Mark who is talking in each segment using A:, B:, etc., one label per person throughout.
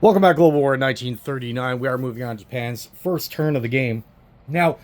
A: Welcome back, Global War 1939. We are moving on to Japan's first turn of the game. Now,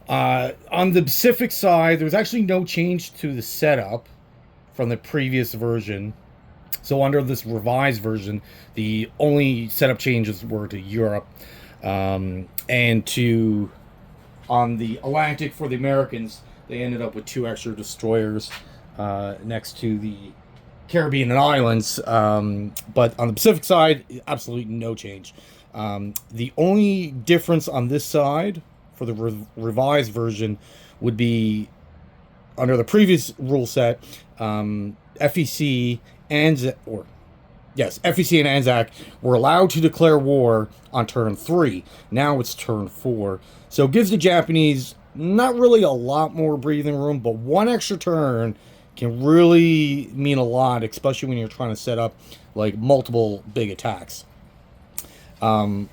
A: on the Pacific side, there was actually no change to the setup from the previous version. So under this revised version, the only setup changes were to Europe and to on the Atlantic for the Americans. They ended up with 2 extra destroyers next to the Caribbean and islands, but on the Pacific side, absolutely no change. The only difference on this side for the revised version would be under the previous rule set, FEC and FEC and ANZAC were allowed to declare war on turn 3. Now it's turn 4, so it gives the Japanese not really a lot more breathing room, but 1 extra turn can really mean a lot, especially when you're trying to set up like multiple big attacks. So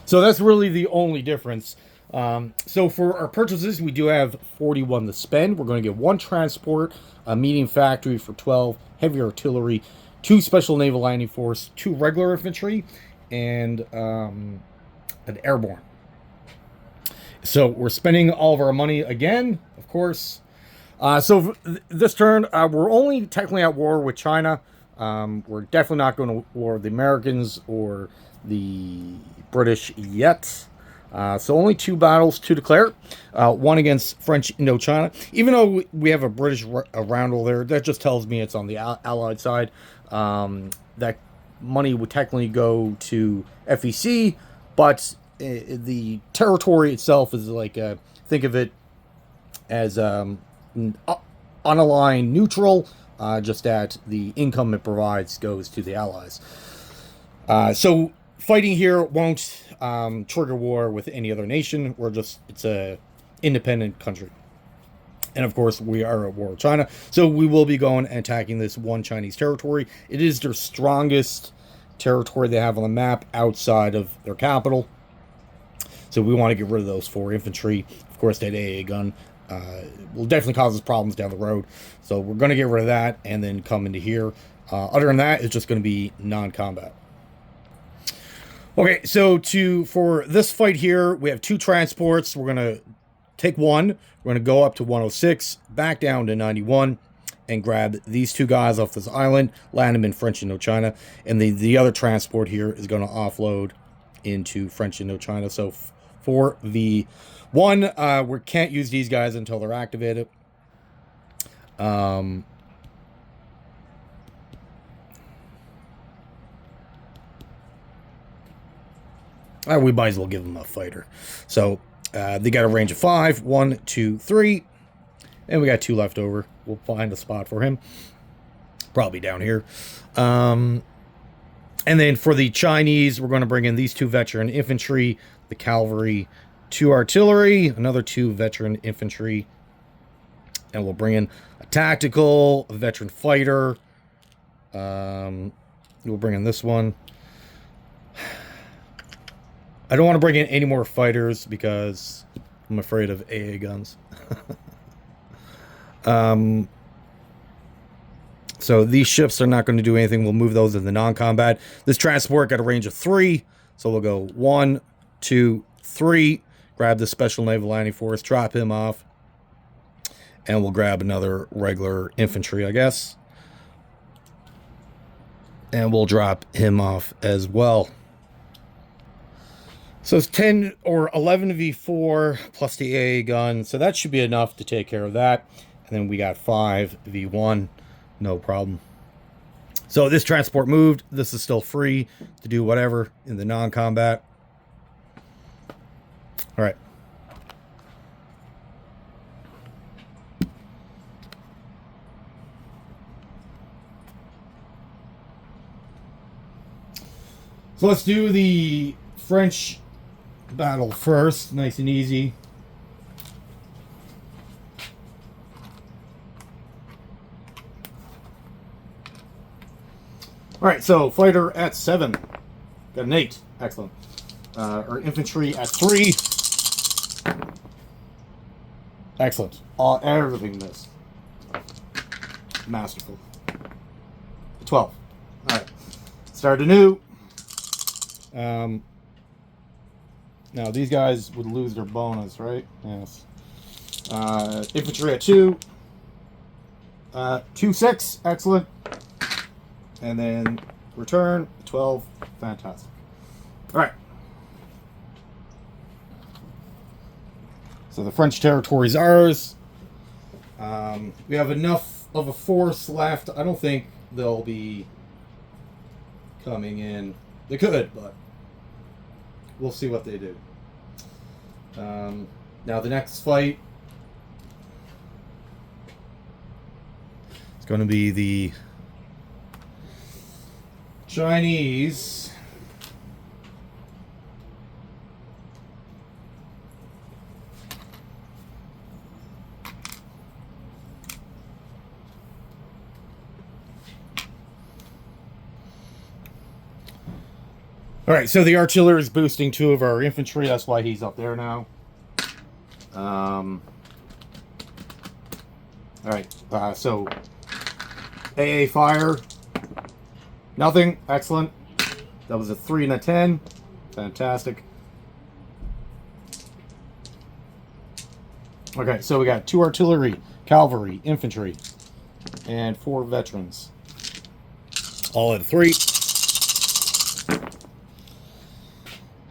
A: that's really the only difference. So for our purchases, we do have 41 to spend. We're going to get 1 transport, a medium factory for 12, heavy artillery, 2 special naval landing force, 2 regular infantry, and an airborne. So we're spending all of our money again, of course. So this turn, we're only technically at war with China. We're definitely not going to war with the Americans or the British yet. So only 2 battles to declare. 1 against French Indochina. Even though we have a British roundel there, that just tells me it's on the Allied side. That money would technically go to FEC, but the territory itself is like, think of it as unaligned neutral, just that the income it provides goes to the Allies. So fighting here won't trigger war with any other nation. It's a independent country. And of course, we are at war with China. So we will be going and attacking this 1 Chinese territory. It is their strongest territory they have on the map outside of their capital. So we want to get rid of those 4 infantry. Of course, that AA gun will definitely cause us problems down the road. So we're going to get rid of that and then come into here. Other than that, it's just going to be non-combat. Okay, so for this fight here, we have 2 transports. We're going to take 1. We're going to go up to 106, back down to 91, and grab these 2 guys off this island, land them in French Indochina. And the other transport here is going to offload into French Indochina. So for the 1, we can't use these guys until they're activated. We might as well give them a fighter. So they got a range of 5. 1, 2, 3. And we got 2 left over. We'll find a spot for him. Probably down here. And then for the Chinese, we're going to bring in these 2 veteran infantry, the cavalry, 2 artillery, another 2 veteran infantry, and we'll bring in a tactical, a veteran fighter. We'll bring in this one. I don't want to bring in any more fighters because I'm afraid of AA guns. So these ships are not going to do anything. We'll move those into non-combat. This transport got a range of 3, so we'll go 1, 2, 3. Grab the special naval landing force, drop him off, and we'll grab another regular infantry, I guess. And we'll drop him off as well. So it's 10 or 11 V4 plus the AA gun, so that should be enough to take care of that. And then we got 5 V1, no problem. So this transport moved. This is still free to do whatever in the non-combat. All right. So let's do the French battle first, nice and easy. All right, so fighter at 7, got an 8, excellent. Or infantry at 3. Excellent. Everything missed. Masterful. 12. Alright. Start anew. Now these guys would lose their bonus, right? Yes. Infantry at 2. 2-6, excellent. And then return 12, fantastic. All right. So the French territory is ours. We have enough of a force left. I don't think they'll be coming in. They could, but we'll see what they do. Now the next fight is going to be the Chinese. All right, so the artillery is boosting 2 of our infantry. That's why he's up there now. All right, so AA fire. Nothing. Excellent. That was a 3 and a 10. Fantastic. Okay, so we got 2 artillery, cavalry, infantry, and 4 veterans. All at a 3.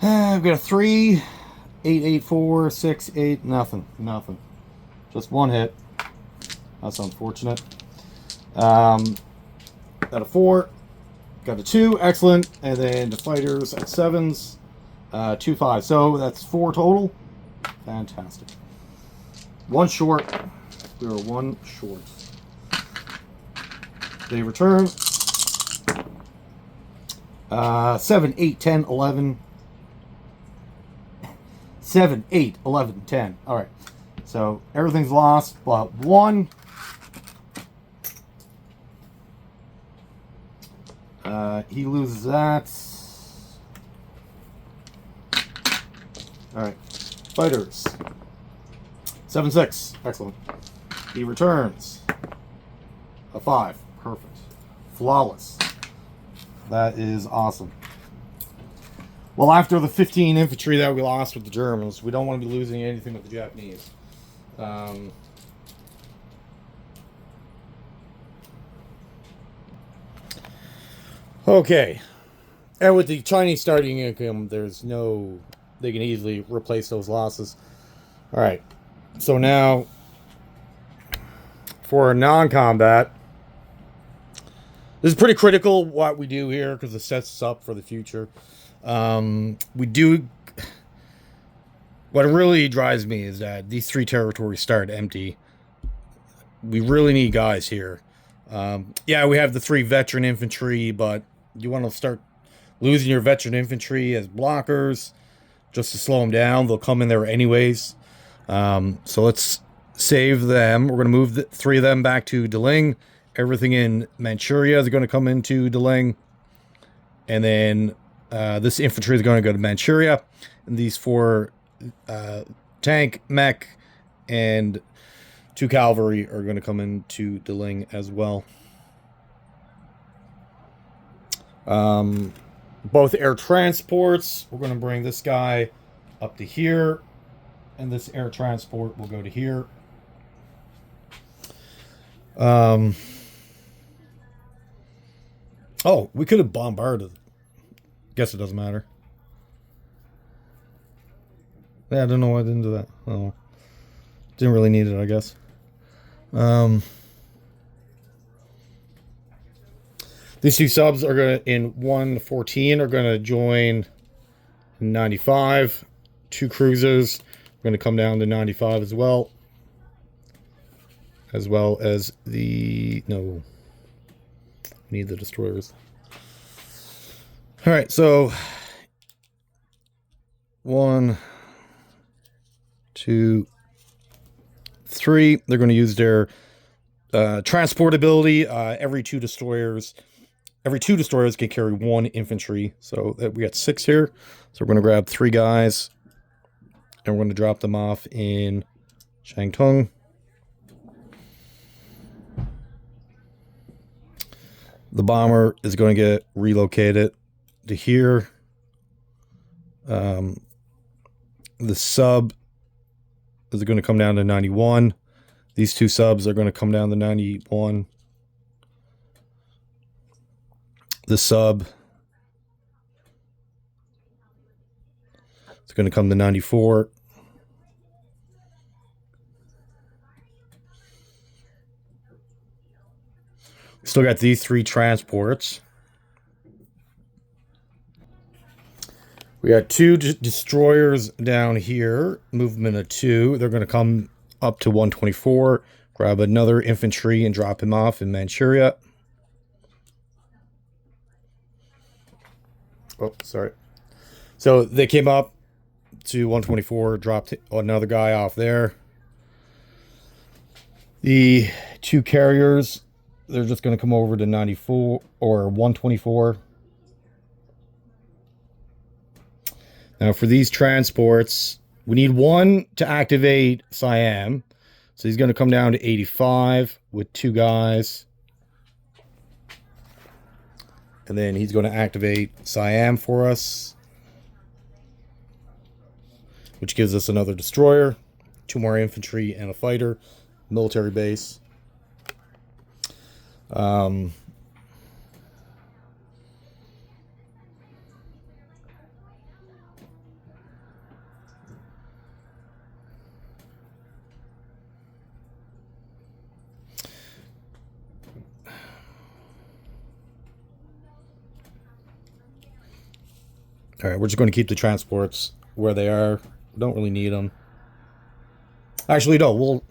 A: I've got a 3, 8, 8, 4, 6, 8, nothing. Just 1 hit. That's unfortunate. Got a 4, got a 2, excellent, and then the fighters at 7s, 2, 5. So that's 4 total. Fantastic. 1 short. We were 1 short. They return. 7, 8, 10, 11. 7, 8, 11, 10. All right. So everything's lost but 1. He loses that. All right. Fighters. 7, 6. Excellent. He returns. A 5. Perfect. Flawless. That is awesome. Well, after the 15 infantry that we lost with the Germans, we don't want to be losing anything with the Japanese. Okay. And with the Chinese starting income, there's no... They can easily replace those losses. All right. So now, for non-combat, this is pretty critical what we do here because it sets us up for the future. We do... What really drives me is that these 3 territories start empty. We really need guys here. Yeah, we have the 3 veteran infantry, but you want to start losing your veteran infantry as blockers just to slow them down. They'll come in there anyways. So let's save them. We're going to move the 3 of them back to Deling. Everything in Manchuria is going to come into Deling. And then this infantry is going to go to Manchuria. And these 4 tank, mech, and 2 cavalry are going to come into Deling as well. Both air transports, we're going to bring this guy up to here, and this air transport will go to here. Oh, we could have bombarded. Guess it doesn't matter. Yeah, I don't know why I didn't do that. Oh, didn't really need it, I guess. These 2 subs are going to, in 114, are going to join 95. 2 cruisers are going to come down to 95 as well. As well as the... No. We need the destroyers. Alright, so... 1, 2, 3. They're going to use their transport ability. Every 2 destroyers can carry 1 infantry. So we got 6 here. So we're going to grab 3 guys. And we're going to drop them off in Shantung. The bomber is going to get relocated to here. The sub is going to come down to 91. These two subs are going to come down to 91. The sub is going to come to 94. Still got these three transports. We got two destroyers down here, movement of 2. They're going to come up to 124, grab another infantry and drop him off in Manchuria. Oh, sorry. So they came up to 124, dropped another guy off there. The two carriers, they're just going to come over to 94 or 124. Now for these transports, we need one to activate Siam. So he's going to come down to 85 with 2 guys. And then he's going to activate Siam for us, which gives us another destroyer, 2 more infantry, and a fighter. Military base. All right, we're just going to keep the transports where they are. We don't really need them. Actually, no,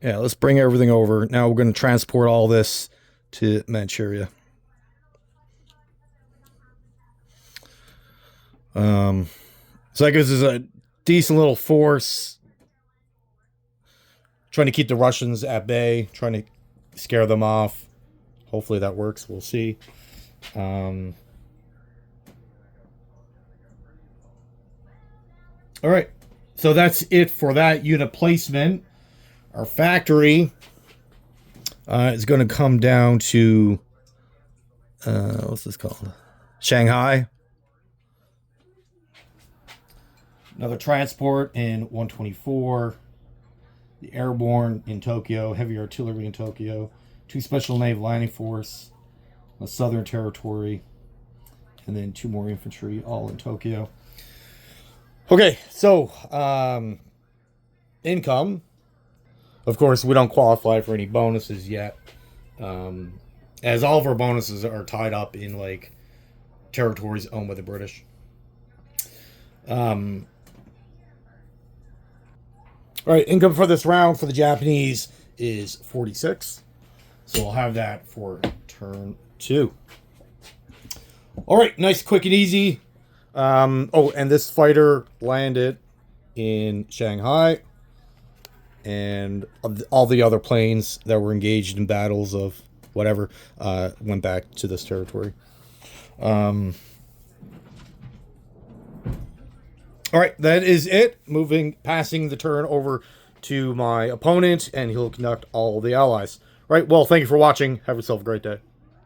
A: yeah, let's bring everything over. Now we're going to transport all this to Manchuria. So that gives us a decent little force. Trying to keep the Russians at bay, trying to scare them off. Hopefully that works. We'll see. All right, so that's it for that unit placement. Our factory is going to come down to, what's this called? Shanghai. Another transport in 124. The airborne in Tokyo. Heavy artillery in Tokyo. 2 special naval landing force. The Southern Territory. And then 2 more infantry, all in Tokyo. Okay, so income. Of course, we don't qualify for any bonuses yet, as all of our bonuses are tied up in like territories owned by the British. All right, income for this round for the Japanese is 46, so we'll have that for turn 2. All right, nice, quick, and easy. Oh, and this fighter landed in Shanghai, and all the other planes that were engaged in battles of whatever went back to this territory. All right, that is it. Passing the turn over to my opponent, and he'll conduct all the allies. All right, well, thank you for watching. Have yourself a great day.